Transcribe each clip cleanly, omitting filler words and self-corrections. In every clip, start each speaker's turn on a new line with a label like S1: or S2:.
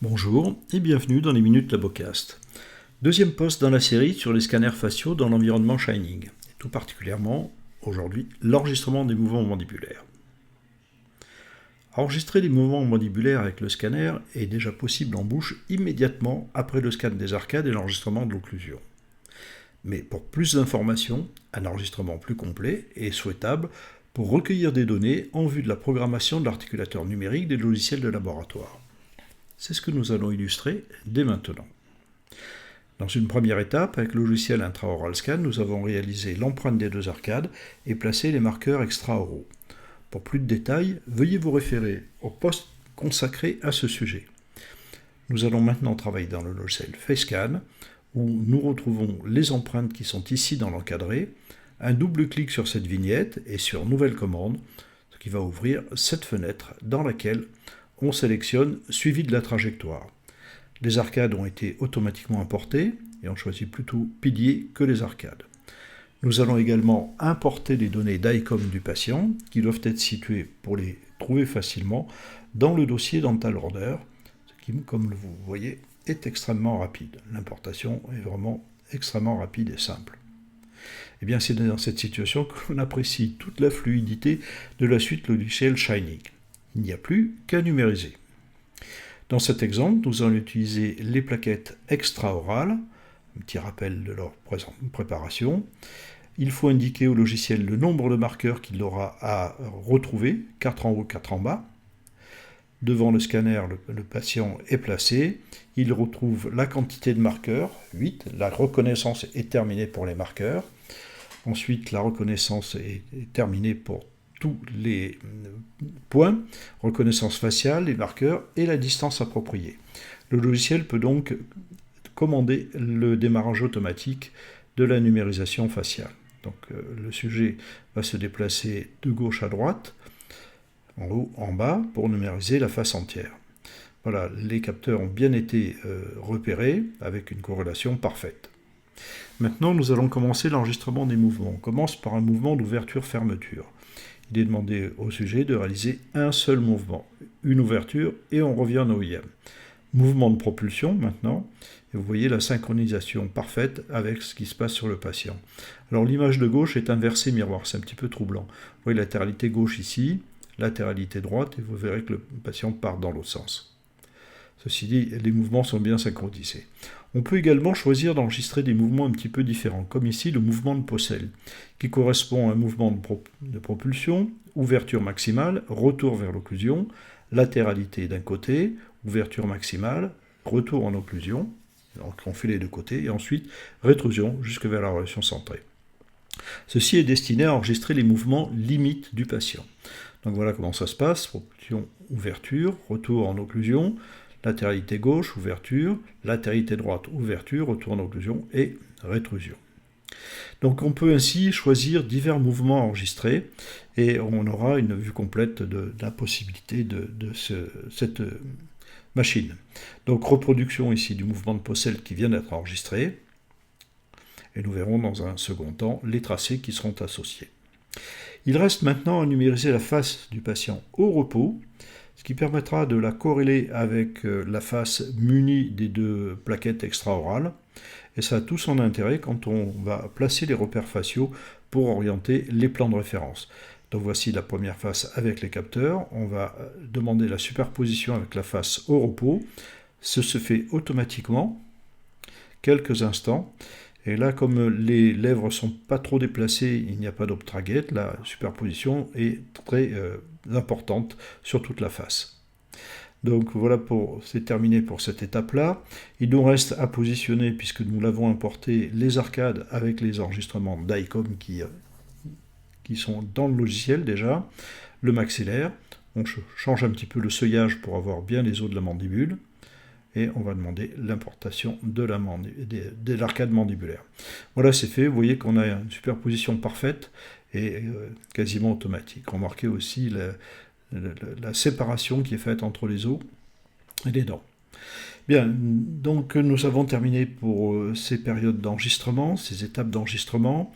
S1: Bonjour et bienvenue dans les Minutes Labocast. Deuxième post dans la série sur les scanners faciaux dans l'environnement Shining, et tout particulièrement aujourd'hui l'enregistrement des mouvements mandibulaires. Enregistrer les mouvements mandibulaires avec le scanner est déjà possible en bouche immédiatement après le scan des arcades et l'enregistrement de l'occlusion. Mais pour plus d'informations, un enregistrement plus complet est souhaitable pour recueillir des données en vue de la programmation de l'articulateur numérique des logiciels de laboratoire. C'est ce que nous allons illustrer dès maintenant. Dans une première étape, avec le logiciel intraoral scan, nous avons réalisé l'empreinte des deux arcades et placé les marqueurs extraoraux. Pour plus de détails, veuillez vous référer au post consacré à ce sujet. Nous allons maintenant travailler dans le logiciel FaceScan, où nous retrouvons les empreintes qui sont ici dans l'encadré, un double clic sur cette vignette et sur Nouvelle commande, ce qui va ouvrir cette fenêtre dans laquelle on sélectionne suivi de la trajectoire. Les arcades ont été automatiquement importées et on choisit plutôt pilier que les arcades. Nous allons également importer les données d'ICOM du patient qui doivent être situées pour les trouver facilement dans le dossier Dental Order, ce qui, comme vous voyez, est extrêmement rapide. L'importation est vraiment extrêmement rapide et simple. Et bien c'est dans cette situation qu'on apprécie toute la fluidité de la suite logicielle Shining. Il n'y a plus qu'à numériser. Dans cet exemple, nous allons utiliser les plaquettes extraorales, un petit rappel de leur préparation. Il faut indiquer au logiciel le nombre de marqueurs qu'il aura à retrouver, 4 en haut, 4 en bas. Devant le scanner, le patient est placé. Il retrouve la quantité de marqueurs, 8. La reconnaissance est terminée pour les marqueurs. Ensuite, la reconnaissance est terminée pour tous les points, reconnaissance faciale, les marqueurs et la distance appropriée. Le logiciel peut donc commander le démarrage automatique de la numérisation faciale. Donc le sujet va se déplacer de gauche à droite, en haut, en bas, pour numériser la face entière. Voilà, les capteurs ont bien été repérés avec une corrélation parfaite. Maintenant, nous allons commencer l'enregistrement des mouvements. On commence par un mouvement d'ouverture-fermeture. Il est demandé au sujet de réaliser un seul mouvement, une ouverture, et on revient en OIM. Mouvement de propulsion maintenant, et vous voyez la synchronisation parfaite avec ce qui se passe sur le patient. Alors l'image de gauche est inversée miroir, c'est un petit peu troublant. Vous voyez latéralité gauche ici, latéralité droite, et vous verrez que le patient part dans l'autre sens. Ceci dit, les mouvements sont bien synchronisés. On peut également choisir d'enregistrer des mouvements un petit peu différents, comme ici le mouvement de Pocel, qui correspond à un mouvement de propulsion, ouverture maximale, retour vers l'occlusion, latéralité d'un côté, ouverture maximale, retour en occlusion, donc on fait les deux côtés, et ensuite rétrusion jusque vers la relation centrée. Ceci est destiné à enregistrer les mouvements limites du patient. Donc voilà comment ça se passe, propulsion, ouverture, retour en occlusion, latéralité gauche, ouverture, latéralité droite, ouverture, retour en occlusion et rétrusion. Donc on peut ainsi choisir divers mouvements enregistrés et on aura une vue complète de la possibilité de cette machine. Donc reproduction ici du mouvement de Pocel qui vient d'être enregistré et nous verrons dans un second temps les tracés qui seront associés. Il reste maintenant à numériser la face du patient au repos, ce qui permettra de la corréler avec la face munie des deux plaquettes extraorales. Et ça a tout son intérêt quand on va placer les repères faciaux pour orienter les plans de référence. Donc voici la première face avec les capteurs. On va demander la superposition avec la face au repos. Ce se fait automatiquement, quelques instants. Et là, comme les lèvres ne sont pas trop déplacées, il n'y a pas d'obtraguette, la superposition est très importante sur toute la face. Donc voilà, c'est terminé pour cette étape-là. Il nous reste à positionner, puisque nous l'avons importé, les arcades avec les enregistrements d'ICOM qui sont dans le logiciel déjà, le maxillaire. On change un petit peu le seuillage pour avoir bien les os de la mandibule. Et on va demander l'importation de l'arcade mandibulaire. Voilà, c'est fait. Vous voyez qu'on a une superposition parfaite et quasiment automatique. Remarquez aussi la séparation qui est faite entre les os et les dents. Bien, donc nous avons terminé pour ces périodes d'enregistrement, ces étapes d'enregistrement.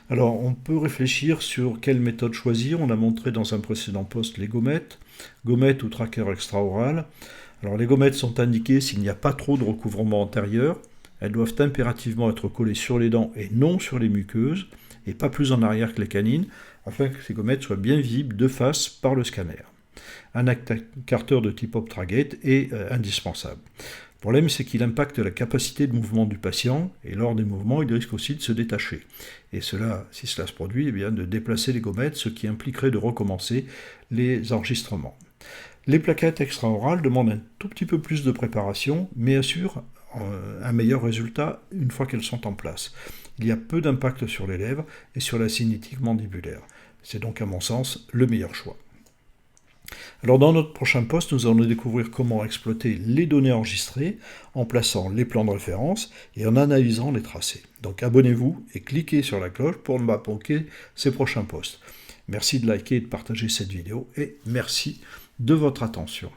S1: Alors, on peut réfléchir sur quelle méthode choisir. On a montré dans un précédent post les gommettes ou tracker extraoral. Alors les gommettes sont indiquées s'il n'y a pas trop de recouvrement antérieur. Elles doivent impérativement être collées sur les dents et non sur les muqueuses, et pas plus en arrière que les canines, afin que ces gommettes soient bien visibles de face par le scanner. Un écarteur de type Optragate est indispensable. Le problème, c'est qu'il impacte la capacité de mouvement du patient, et lors des mouvements, il risque aussi de se détacher. Et cela, si cela se produit, eh bien, de déplacer les gommettes, ce qui impliquerait de recommencer les enregistrements. Les plaquettes extra-orales demandent un tout petit peu plus de préparation, mais assurent un meilleur résultat une fois qu'elles sont en place. Il y a peu d'impact sur les lèvres et sur la cinétique mandibulaire. C'est donc à mon sens le meilleur choix. Alors dans notre prochain post, nous allons découvrir comment exploiter les données enregistrées en plaçant les plans de référence et en analysant les tracés. Donc abonnez-vous et cliquez sur la cloche pour ne pas manquer ces prochains posts. Merci de liker et de partager cette vidéo et merci de votre attention.